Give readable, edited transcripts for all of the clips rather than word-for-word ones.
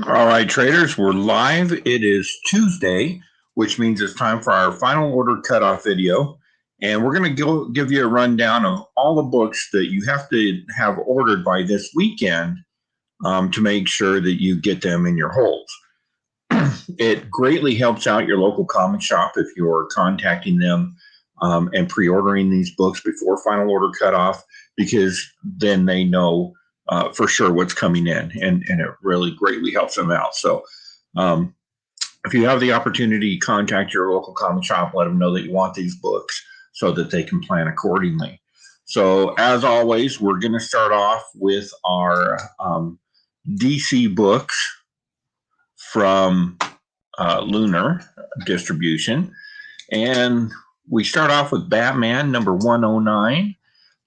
All right, traders, we're live. It is Tuesday, which means it's time for our final order cutoff video. And we're going to give you a rundown of all the books that you have to have ordered by this weekend to make sure that you get them in your holds. It greatly helps out your local comic shop if you're contacting them and pre-ordering these books before final order cutoff, because then they know for sure what's coming in, and it really greatly helps them out. So if you have the opportunity, contact your local comic shop, let them know that you want these books so that they can plan accordingly. So as always, we're going to start off with our DC books from Lunar Distribution. And we start off with Batman number 109.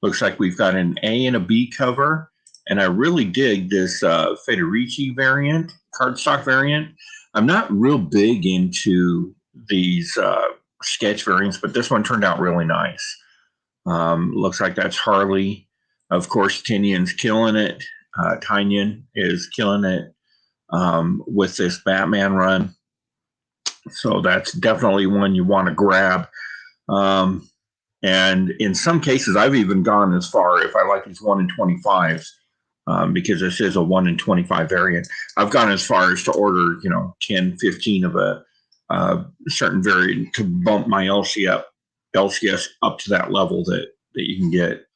Looks like we've got an A and a B cover. And I really dig this Federici variant, cardstock variant. I'm not real big into these sketch variants, but this one turned out really nice. Looks like that's Harley. Of course, Tynion's killing it. Tynion is killing it with this Batman run. So that's definitely one you want to grab. And in some cases, I've even gone as far, if I like these 1 in 25s, because this is a 1 in 25 variant, I've gone as far as to order, 10, 15 of a certain variant to bump my LCS up to that level that you can get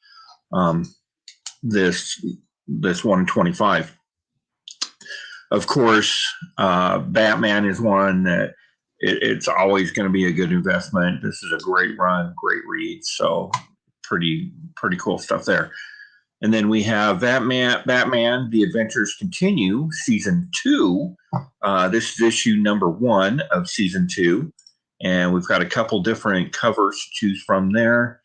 this 1 in 25. Of course, Batman is one that it's always going to be a good investment. This is a great run, great read. So pretty cool stuff there. And then we have Batman, The Adventures Continue, Season 2. This is issue number 1 of Season 2. And we've got a couple different covers to choose from there.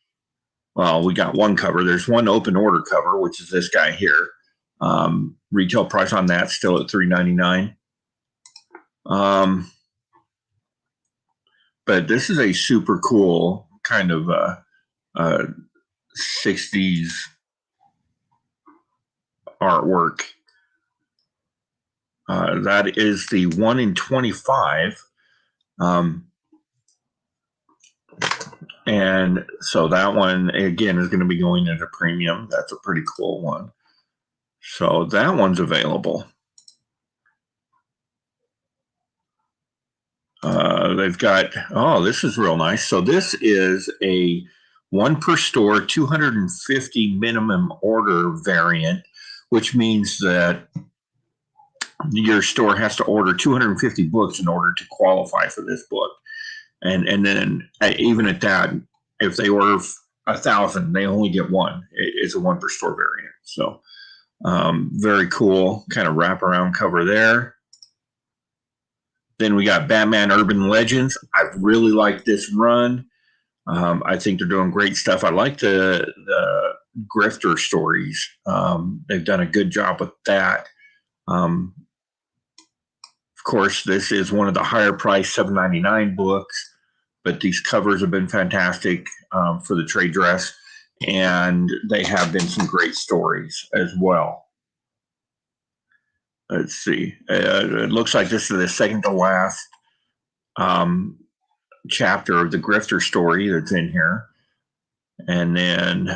Well, we got one cover. There's one open order cover, which is this guy here. Retail price on that still at $3.99. But this is a super cool kind of 60s artwork. That is the 1 in 25. And so that one, again, is going to be going as a premium. That's a pretty cool one. So that one's available. They've got, this is real nice. So this is a 1 per store, 250 minimum order variant, which means that your store has to order 250 books in order to qualify for this book. And then even at that, if they order 1,000, they only get one. It's a 1 per store variant. So very cool kind of wraparound cover there. Then we got Batman Urban Legends. I really like this run. I think they're doing great stuff. I like the grifter stories. They've done a good job with that. Of course, this is one of the higher price $7.99 books, but these covers have been fantastic for the trade dress, and they have been some great stories as well. Let's see. It looks like this is the second to last chapter of the grifter story that's in here. And then,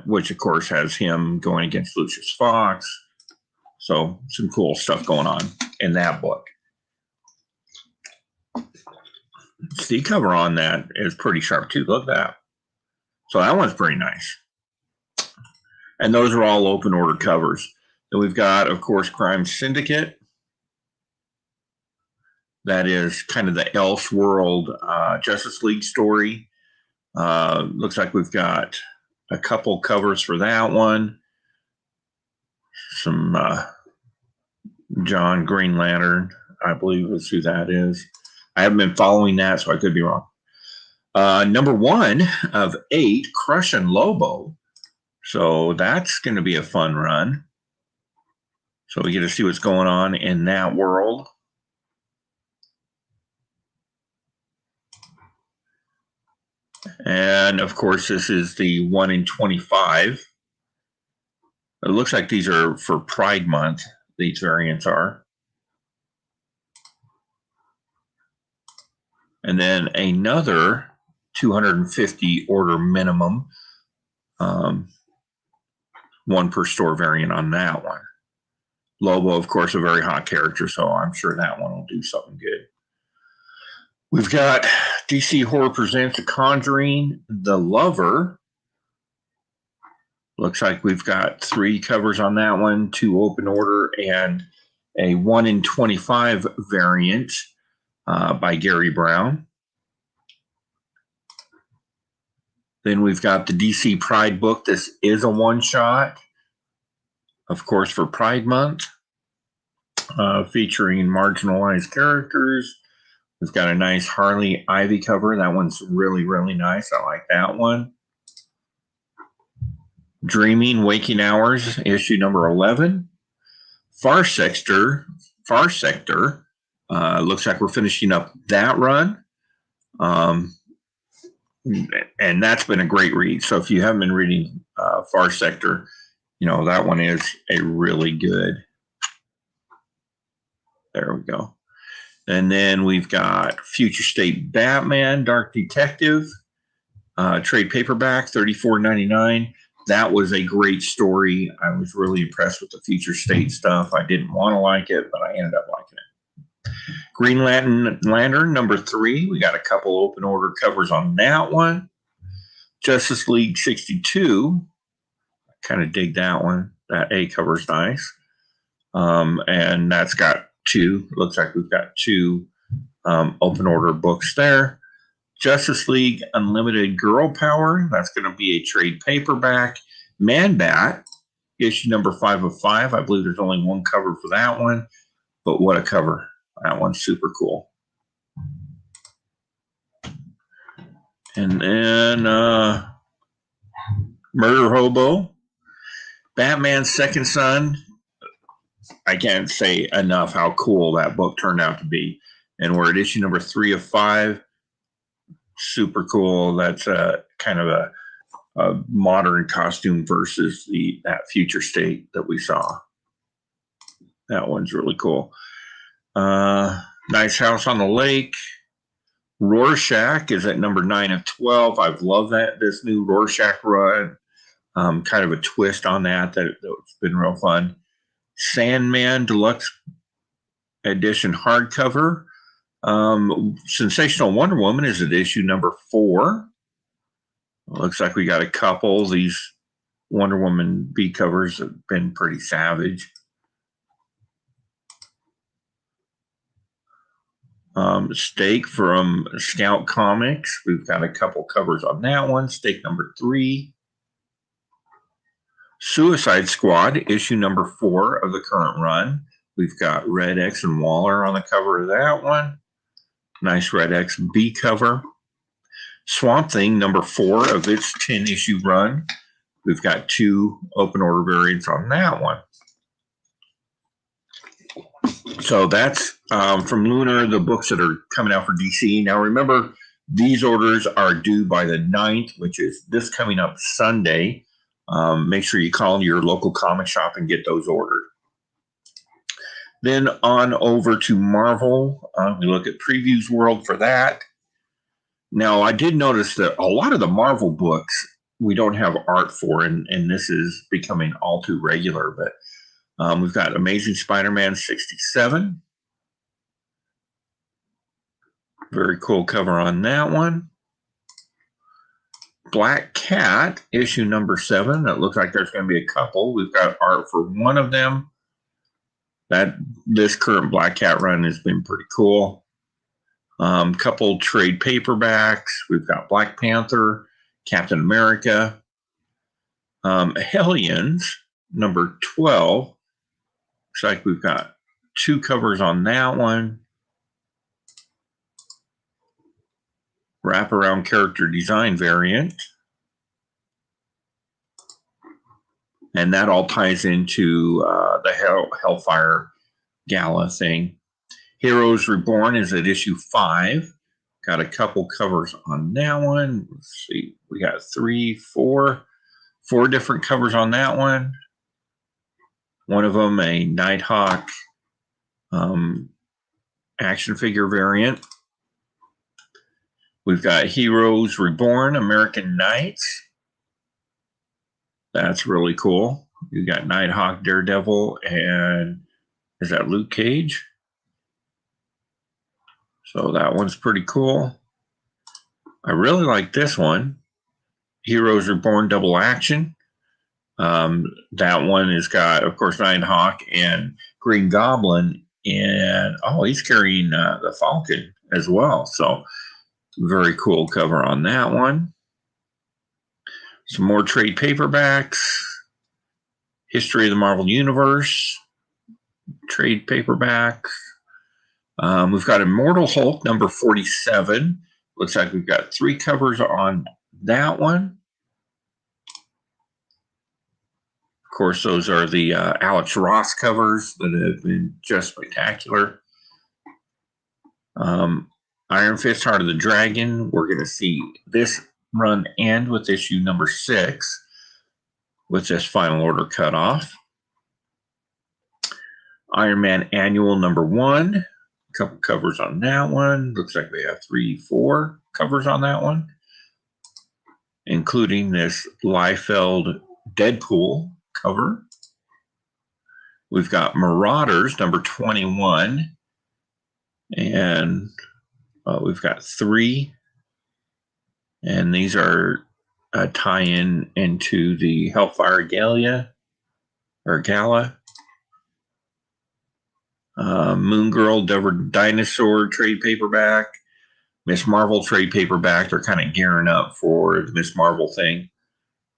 which of course has him going against Lucius Fox. So some cool stuff going on in that book. The cover on that is pretty sharp too. Look at that. So that one's pretty nice. And those are all open order covers. Then we've got, of course, Crime Syndicate. That is kind of the Elseworld Justice League story. Looks like we've got a couple covers for that one. Some John Green Lantern, I believe is who that is. I haven't been following that, so I could be wrong. Number 1 of 8, Crush and Lobo. So that's going to be a fun run. So we get to see what's going on in that world. And of course, this is the 1 in 25. It looks like these are for Pride Month, these variants are. And then another 250 order minimum, one per store variant on that one. Lobo, of course, a very hot character, so I'm sure that one will do something good. We've got DC Horror Presents The Conjuring, The Lover. Looks like we've got 3 covers on that one, 2 open order, and a 1 in 25 variant by Gary Brown. Then we've got the DC Pride book. This is a one-shot, of course, for Pride Month, featuring marginalized characters. We've got a nice Harley Ivy cover. That one's really, really nice. I like that one. Dreaming Waking Hours, issue number 11. Far Sector. Looks like we're finishing up that run. And that's been a great read. So if you haven't been reading Far Sector, you know, that one is a really good. There we go. And then we've got Future State Batman, Dark Detective, trade paperback, $34.99. That was a great story. I was really impressed with the Future State stuff. I didn't want to like it, but I ended up liking it. Green Lantern number 3. We got a couple open order covers on that one. Justice League 62. I kind of dig that one. That A cover's nice. And that's got 2. Looks like we've got 2 open order books there. Justice League Unlimited Girl Power. That's going to be a trade paperback. Man Bat, issue number 5 of 5. I believe there's only 1 cover for that one. But what a cover. That one's super cool. And then Murder Hobo. Batman's Second Son. I can't say enough how cool that book turned out to be. And we're at issue number 3 of 5. Super cool. That's kind of a modern costume versus that Future State that we saw. That one's really cool. Nice House on the Lake. Rorschach is at number 9 of 12. I've loved this new Rorschach run. Kind of a twist on that's been real fun. Sandman Deluxe Edition hardcover. Sensational Wonder Woman is at issue number 4. Looks like we got a couple. These Wonder Woman B covers have been pretty savage. Stake from Scout Comics. We've got a couple covers on that one. Stake number 3. Suicide Squad, issue number 4 of the current run. We've got Red X and Waller on the cover of that one. Nice Red X B cover. Swamp Thing, number 4 of its 10-issue run. We've got 2 open order variants on that one. So that's from Lunar, the books that are coming out for DC. Now remember, these orders are due by the 9th, which is this coming up Sunday. Make sure you call your local comic shop and get those ordered. Then on over to Marvel. We look at Previews World for that. Now, I did notice that a lot of the Marvel books we don't have art for, and this is becoming all too regular, but we've got Amazing Spider-Man 67. Very cool cover on that one. Black Cat, issue number 7. It looks like there's going to be a couple. We've got art for one of them. This current Black Cat run has been pretty cool. Couple trade paperbacks. We've got Black Panther, Captain America. Hellions, number 12. Looks like we've got 2 covers on that one. Wraparound character design variant. And that all ties into the Hellfire Gala thing. Heroes Reborn is at issue 5. Got a couple covers on that one. Let's see. We got 4 different covers on that one. one of them a Nighthawk action figure variant. We've got Heroes Reborn, American Knights. That's really cool. You got Nighthawk, Daredevil, and is that Luke Cage? So that one's pretty cool. I really like this one. Heroes Reborn Double Action. That one has got, of course, Nighthawk and Green Goblin. And, oh, he's carrying the Falcon as well. So very cool cover on that one. Some more trade paperbacks. History of the Marvel Universe. Trade paperback. We've got Immortal Hulk number 47. Looks like we've got 3 covers on that one. Of course, those are the Alex Ross covers that have been just spectacular. Iron Fist, Heart of the Dragon. We're going to see this run end with issue number 6 with this final order cutoff. Iron Man Annual number 1. A couple covers on that one. Looks like we have 3, 4 covers on that one, including this Liefeld Deadpool cover. We've got Marauders number 21, and we've got 3, and these are a tie-in into the Hellfire Gala. Moon Girl, Devoured Dinosaur trade paperback. Miss Marvel trade paperback. They're kind of gearing up for the Miss Marvel thing.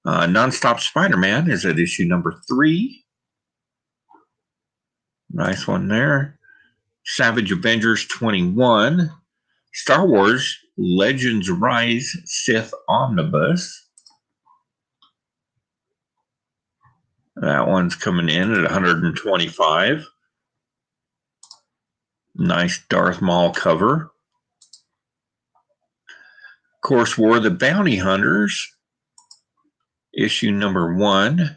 Nonstop Spider-Man is at issue number 3. Nice one there. Savage Avengers 21. Star Wars Legends Rise Sith Omnibus. That one's coming in at 125. Nice Darth Maul cover. Of course, War of the Bounty Hunters, issue number 1.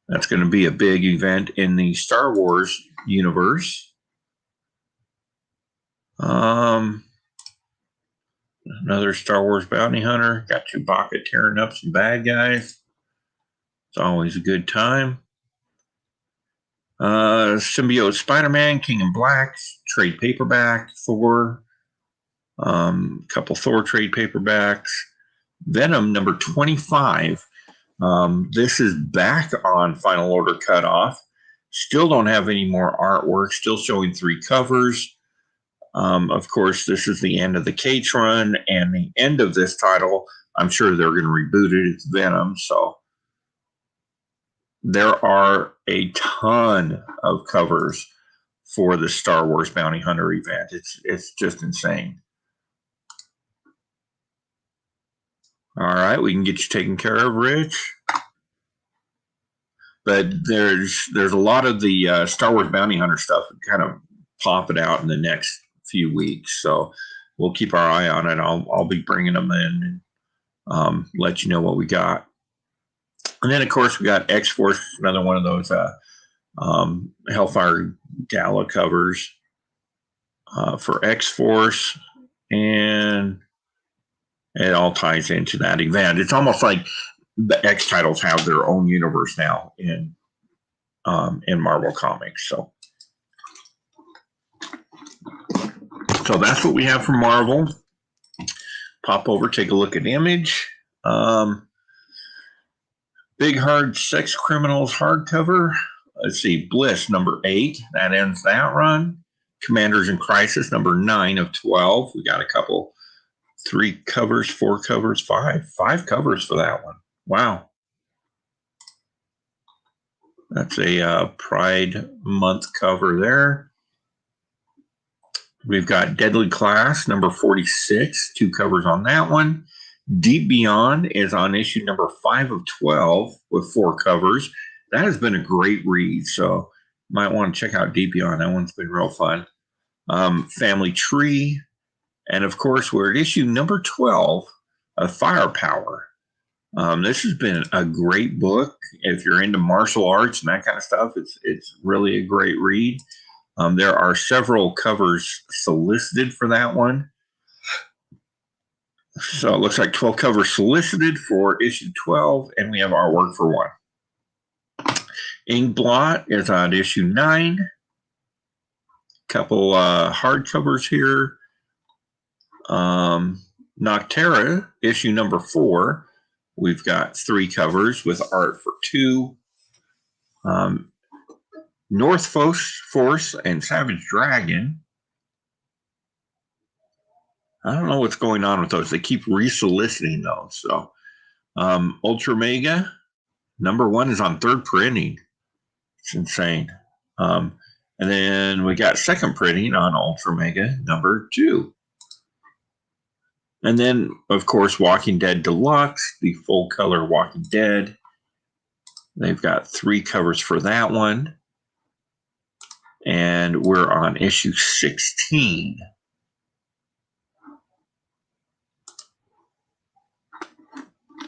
That's going to be a big event in the Star Wars universe. Another Star Wars Bounty Hunter. Got Chewbacca tearing up some bad guys. It's always a good time. Symbiote Spider-Man, King in Black, trade paperback, Thor, couple Thor trade paperbacks. Venom number 25. This is back on final order cutoff. Still don't have any more artwork, still showing 3 covers. Of course, this is the end of the Cage run and the end of this title. I'm sure they're going to reboot it. It's Venom, so there are a ton of covers for the Star Wars Bounty Hunter event. It's just insane. All right, we can get you taken care of, Rich. But there's a lot of the Star Wars Bounty Hunter stuff kind of popping out in the next few weeks, so we'll keep our eye on it. I'll be bringing them in and let you know what we got. And then, of course, we got X-Force, another one of those Hellfire Gala covers for X-Force, and it all ties into that event. It's almost like the X titles have their own universe now in Marvel Comics. So that's what we have from Marvel. Pop over, take a look at Image. Big Hard Sex Criminals hardcover. Let's see, Bliss number 8. That ends that run. Commanders in Crisis number 9 of 12. We got a couple, 3 covers, 4 covers, 5 covers for that one. Wow. That's a Pride Month cover there. We've got Deadly Class number 46. 2 covers on that one. Deep Beyond is on issue number 5 of 12 with 4 covers. That has been a great read, so you might want to check out Deep Beyond. That one's been real fun. Family Tree. And, of course, we're at issue number 12 of Firepower. This has been a great book. If you're into martial arts and that kind of stuff, it's really a great read. There are several covers solicited for that one. So it looks like 12 covers solicited for issue 12, and we have artwork for one. Inkblot is on issue 9. Couple hardcovers here. Noctera, issue number 4. We've got 3 covers with art for 2. North Force and Savage Dragon. I don't know what's going on with those. They keep resoliciting those. So, Ultra Mega number 1 is on 3rd printing. It's insane. And then we got 2nd printing on Ultra Mega number 2. And then, of course, Walking Dead Deluxe, the full color Walking Dead. They've got 3 covers for that one. And we're on issue 16.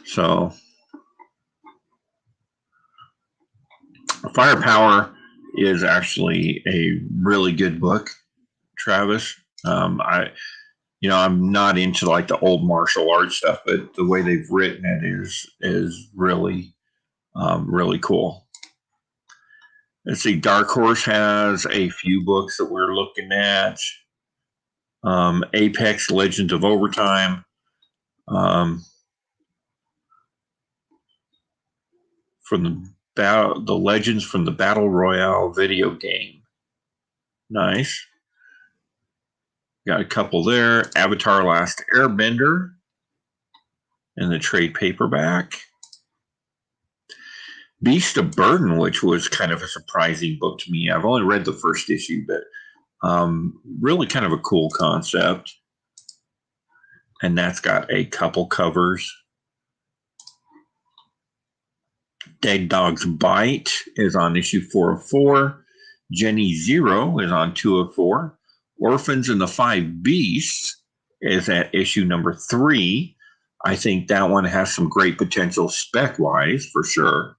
So, Firepower is actually a really good book, Travis. I'm not into like the old martial arts stuff, but the way they've written it is really, really cool. Let's see. Dark Horse has a few books that we're looking at. Apex Legends of Overtime. From the Legends from the Battle Royale video game. Nice. Got a couple there. Avatar Last Airbender in the trade paperback. Beast of Burden, which was kind of a surprising book to me. I've only read the first issue, but really kind of a cool concept. And that's got a couple covers. Dead Dog's Bite is on issue 404. Jenny Zero is on 204. Orphans and the Five Beasts is at issue number 3. I think that one has some great potential spec-wise, for sure.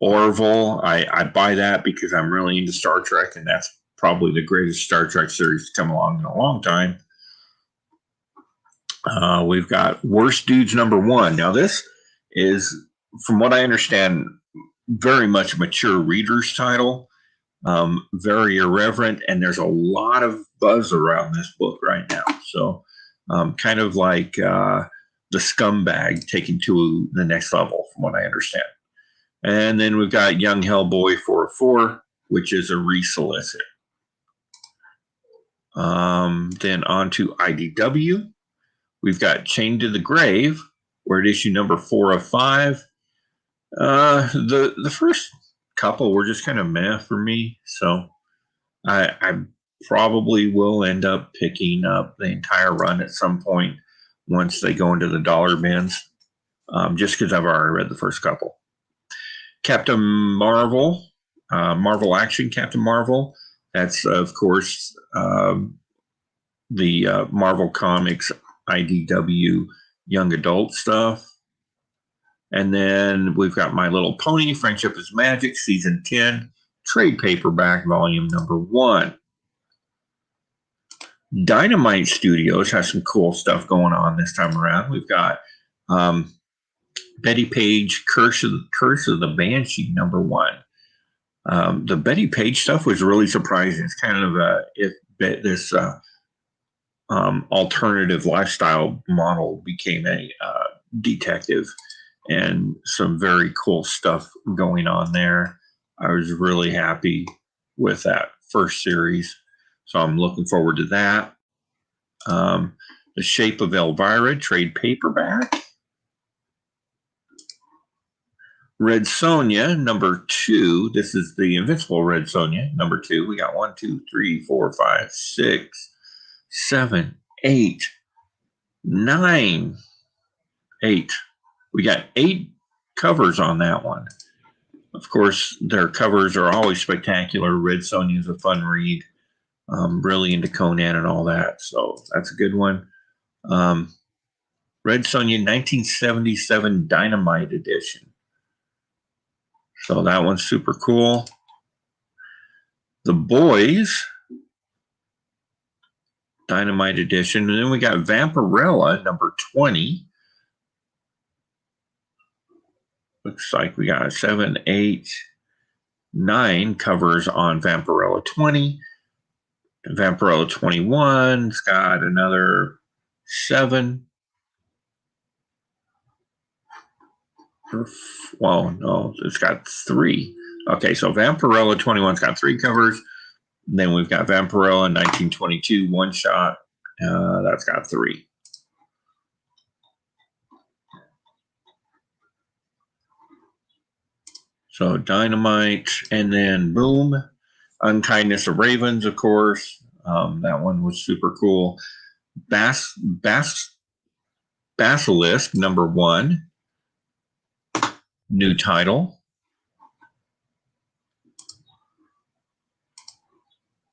Orville, I buy that because I'm really into Star Trek, and that's probably the greatest Star Trek series to come along in a long time. We've got Worst Dudes number 1. Now, this is, from what I understand, very much a mature reader's title. Very irreverent, and there's a lot of buzz around this book right now. So, kind of like the Scumbag taken to the next level, from what I understand. And then we've got Young Hellboy 404, which is a resolicit. Then on to IDW. We've got Chained to the Grave. We're at issue number 405. The first couple were just kind of meh for me, so I probably will end up picking up the entire run at some point once they go into the dollar bins, just because I've already read the first couple. Captain Marvel, Marvel Action Captain Marvel. That's, of course, the Marvel Comics IDW young adult stuff. And then we've got My Little Pony, Friendship is Magic, Season 10, trade paperback, volume number 1. Dynamite Studios has some cool stuff going on this time around. We've got Betty Page, Curse of the Banshee, number 1. The Betty Page stuff was really surprising. It's kind of this alternative lifestyle model became a detective, and some very cool stuff going on there. I was really happy with that first series, so I'm looking forward to that. The Shape of Elvira trade paperback. Red Sonja, number 2. This is the Invincible Red Sonja, number 2. We got 1, 2, 3, 4, 5, 6, 7, 8, 9, 8. We got 8 covers on that one. Of course, their covers are always spectacular. Red Sonja is a fun read. Really into Conan and all that, so that's a good one. Red Sonja 1977 Dynamite Edition. So that one's super cool. The Boys Dynamite Edition. And then we got Vampirella number 20. Looks like we got 7, 8, 9 covers on Vampirella 20. Vampirella 21's got another 7. Well, no, it's got 3. Okay, so Vampirella 21's got 3 covers. Then we've got Vampirella 1922 one shot. That's got 3. So Dynamite, and then boom, Unkindness of Ravens, of course. That one was super cool. Basilisk number 1, new title.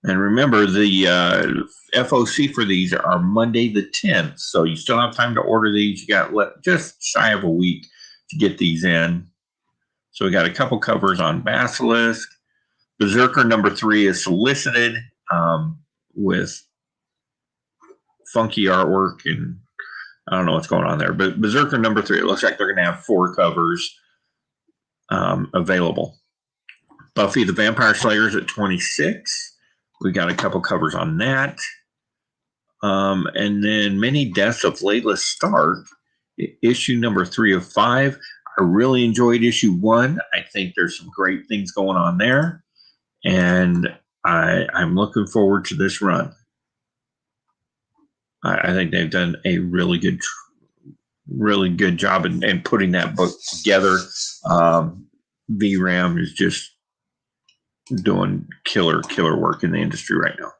And remember, the FOC for these are Monday the 10th, so you still have time to order these. You got just shy of a week to get these in. So we got a couple covers on Basilisk. Berserker number 3 is solicited with funky artwork, and I don't know what's going on there. But Berserker number 3, it looks like they're going to have 4 covers available. Buffy the Vampire Slayer is at 26. We got a couple covers on that. And then Many Deaths of Layla Stark, issue number 3 of 5. I really enjoyed issue 1. I think there's some great things going on there. And I'm looking forward to this run. I think they've done a really good job in putting that book together. VRAM is just doing killer work in the industry right now.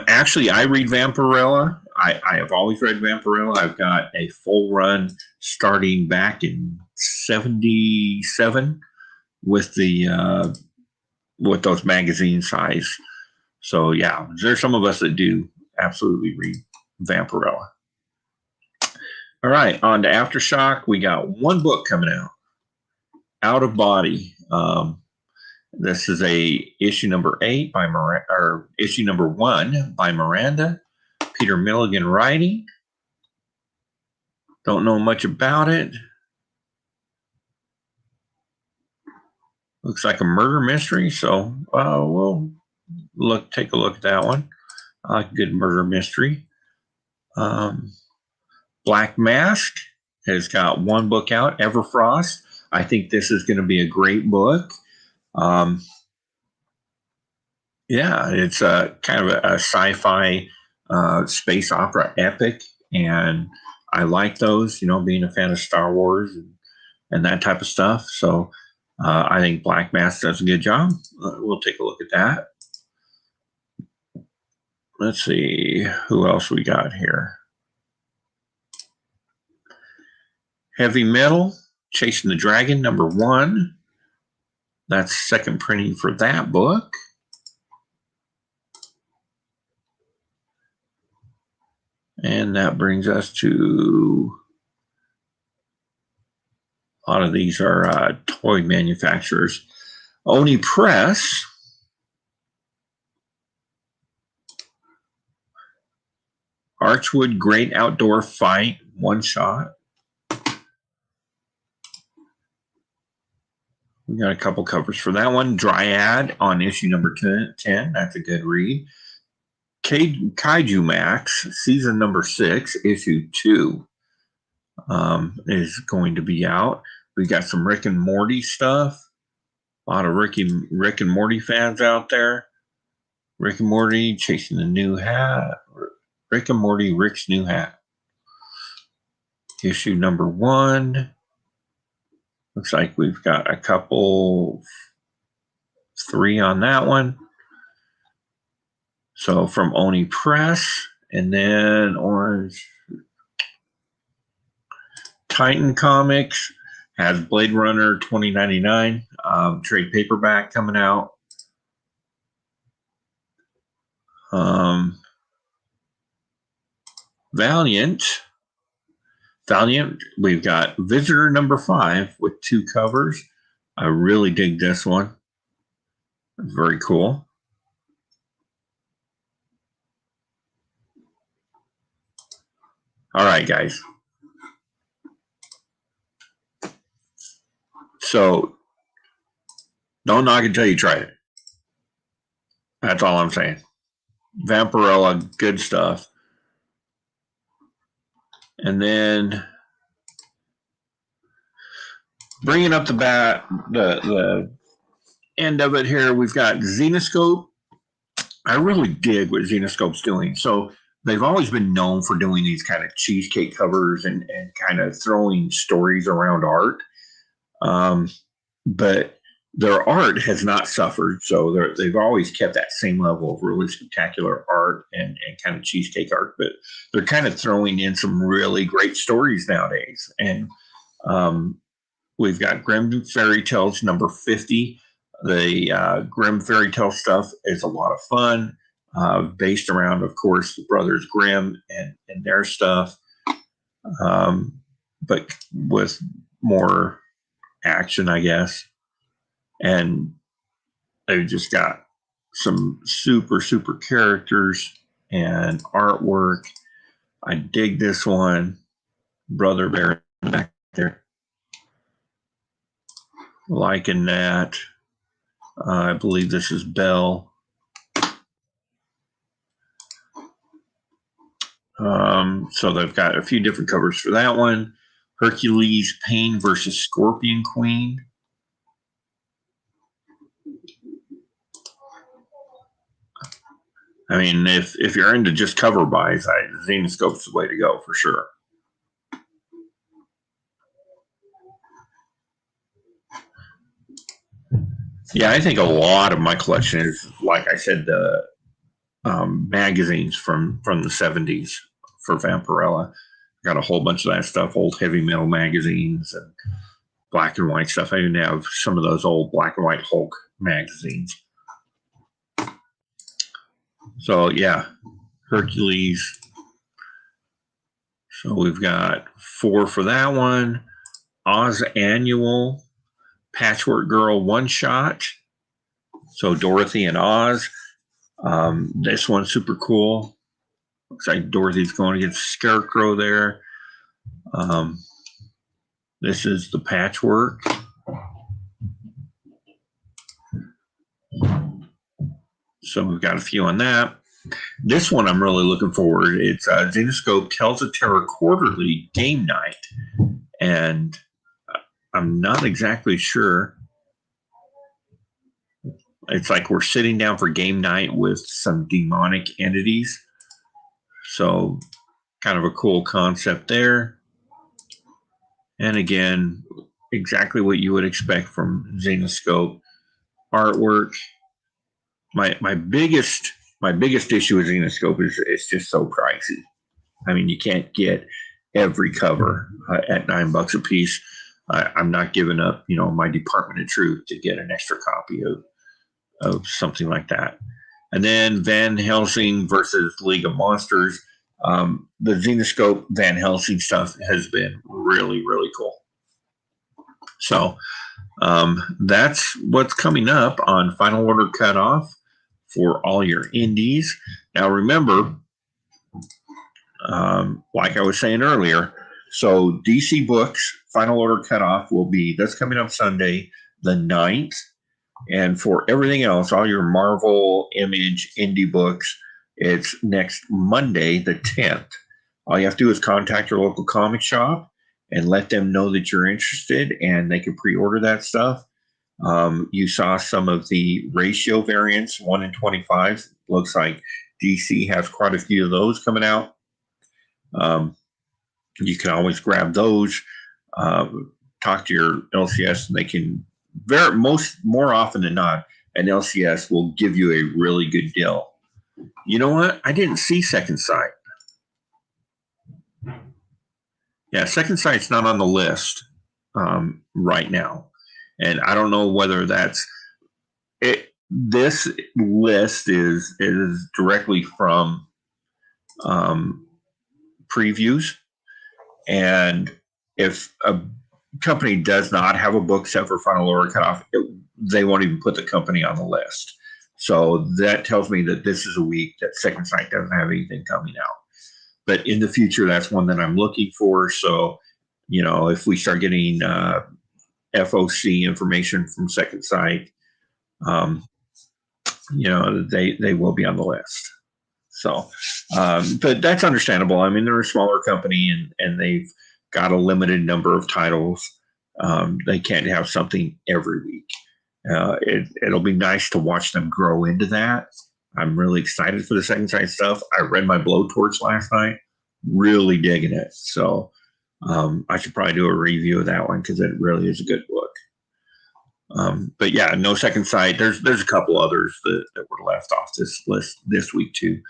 Actually, I read Vampirella. I have always read Vampirella. I've got a full run starting back in 77 with the with those magazine size. So yeah, there's some of us that do absolutely read Vampirella. All right, on to Aftershock. We got one book coming out, Out of Body. This is a issue number 8 by issue number 1 by Miranda, Peter Milligan writing. Don't know much about it. Looks like a murder mystery, so we'll take a look at that one. I like a good murder mystery. Black Mask has got one book out, Everfrost. I think this is going to be a great book. Yeah, it's a kind of a sci-fi space opera epic, and I like those, being a fan of Star Wars and that type of stuff. So I think Black Mask does a good job. We'll take a look at that. Let's see who else we got here. Heavy Metal, Chasing the Dragon, number 1. That's second printing for that book. And that brings us to, a lot of these are toy manufacturers. Oni Press. Archwood Great Outdoor Fight, one shot. We got a couple covers for that one. Dryad on issue number 10. That's a good read. Kaiju Max, season number 6, issue 2 is going to be out. We got some Rick and Morty stuff. A lot of Rick and Morty fans out there. Rick and Morty Chasing the New Hat. Rick and Morty, Rick's New Hat. Issue number 1. Looks like we've got a couple, 3 on that one. So from Oni Press, and then Orange Titan Comics has Blade Runner 2099 trade paperback coming out. Valiant. Valiant, we've got Visitor number 5 with 2 covers. I really dig this one. Very cool. All right, guys. So don't knock it until you try it. That's all I'm saying. Vampirella, good stuff. And then bringing up the end of it here, we've got Xenoscope. I really dig what Xenoscope's doing. So they've always been known for doing these kind of cheesecake covers and kind of throwing stories around art. But their art has not suffered. So they've always kept that same level of really spectacular art and kind of cheesecake art. But they're kind of throwing in some really great stories nowadays. And we've got Grimm Fairy Tales number 50. The Grimm Fairy Tale stuff is a lot of fun, based around, of course, the Brothers Grimm and their stuff, but with more action, I guess. And they've just got some super, super characters and artwork. I dig this one. Brother Bear back there. Liking that. I believe this is Belle. So they've got a few different covers for that one. Hercules Pain versus Scorpion Queen. I mean, if you're into just cover buys, Xenoscope's the way to go for sure. Yeah, I think a lot of my collection is, like I said, the magazines from the 70s for Vampirella. Got a whole bunch of that stuff, old heavy metal magazines and black and white stuff. I even have some of those old black and white Hulk magazines. So yeah, Hercules. So we've got 4 for that one. Oz Annual, Patchwork Girl one shot. So Dorothy and Oz. This one's super cool. Looks like Dorothy's going against Scarecrow there. This is the Patchwork. So we've got a few on that. This one I'm really looking forward. It's Xenoscope Tells a Terror Quarterly Game Night. And I'm not exactly sure. It's like we're sitting down for game night with some demonic entities. So kind of a cool concept there. And again, exactly what you would expect from Xenoscope artwork. My biggest issue with Xenoscope is it's just so pricey. I mean, you can't get every cover at $9 a piece. I'm not giving up, my Department of Truth to get an extra copy of something like that. And then Van Helsing versus League of Monsters. The Xenoscope Van Helsing stuff has been really, really cool. So that's what's coming up on Final Order Cutoff for all your indies. Now remember, like I was saying earlier, so DC Books Final Order Cutoff will be that's coming up Sunday, the 9th. And for everything else, all your Marvel, Image, indie books, it's next Monday, the 10th. All you have to do is contact your local comic shop and let them know that you're interested, and they can pre-order that stuff. You saw some of the ratio variants, 1 in 25. Looks like DC has quite a few of those coming out. You can always grab those, talk to your LCS, and they can more often than not, an LCS will give you a really good deal. You know what? I didn't see Second Sight. Yeah, Second Sight's not on the list right now. And I don't know whether that's it. This list is directly from previews. And if a company does not have a book set for final order cutoff, they won't even put the company on the list. So that tells me that this is a week that Second Sight doesn't have anything coming out. But in the future, that's one that I'm looking for. So, if we start getting FOC information from Second Sight, they will be on the list. So, but that's understandable. I mean, they're a smaller company and they've got a limited number of titles. They can't have something every week. It'll be nice to watch them grow into that. I'm really excited for the Second Sight stuff. I read my Blowtorch last night, really digging it. So I should probably do a review of that one because it really is a good book. But yeah, no Second Sight. There's a couple others that were left off this list this week too.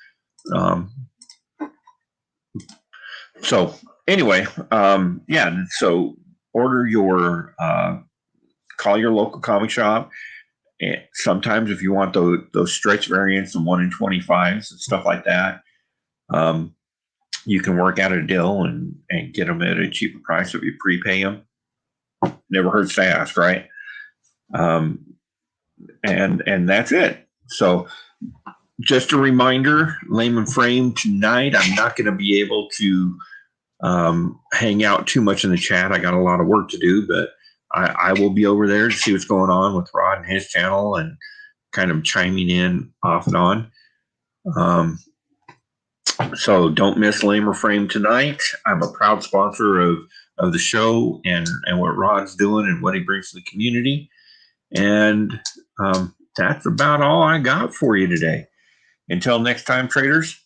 So anyway, so order your call your local comic shop. And sometimes if you want those stretch variants and 1 in 25s and stuff like that, you can work out a deal and get them at a cheaper price if you prepay them. Never hurts to ask, right? And that's it. So just a reminder, Layman Frame tonight, I'm not going to be able to hang out too much in the chat. I got a lot of work to do, but I will be over there to see what's going on with Rod and his channel and kind of chiming in off and on. So don't miss Layman Frame tonight. I'm a proud sponsor of the show and what Rod's doing and what he brings to the community. And that's about all I got for you today. Until next time, traders,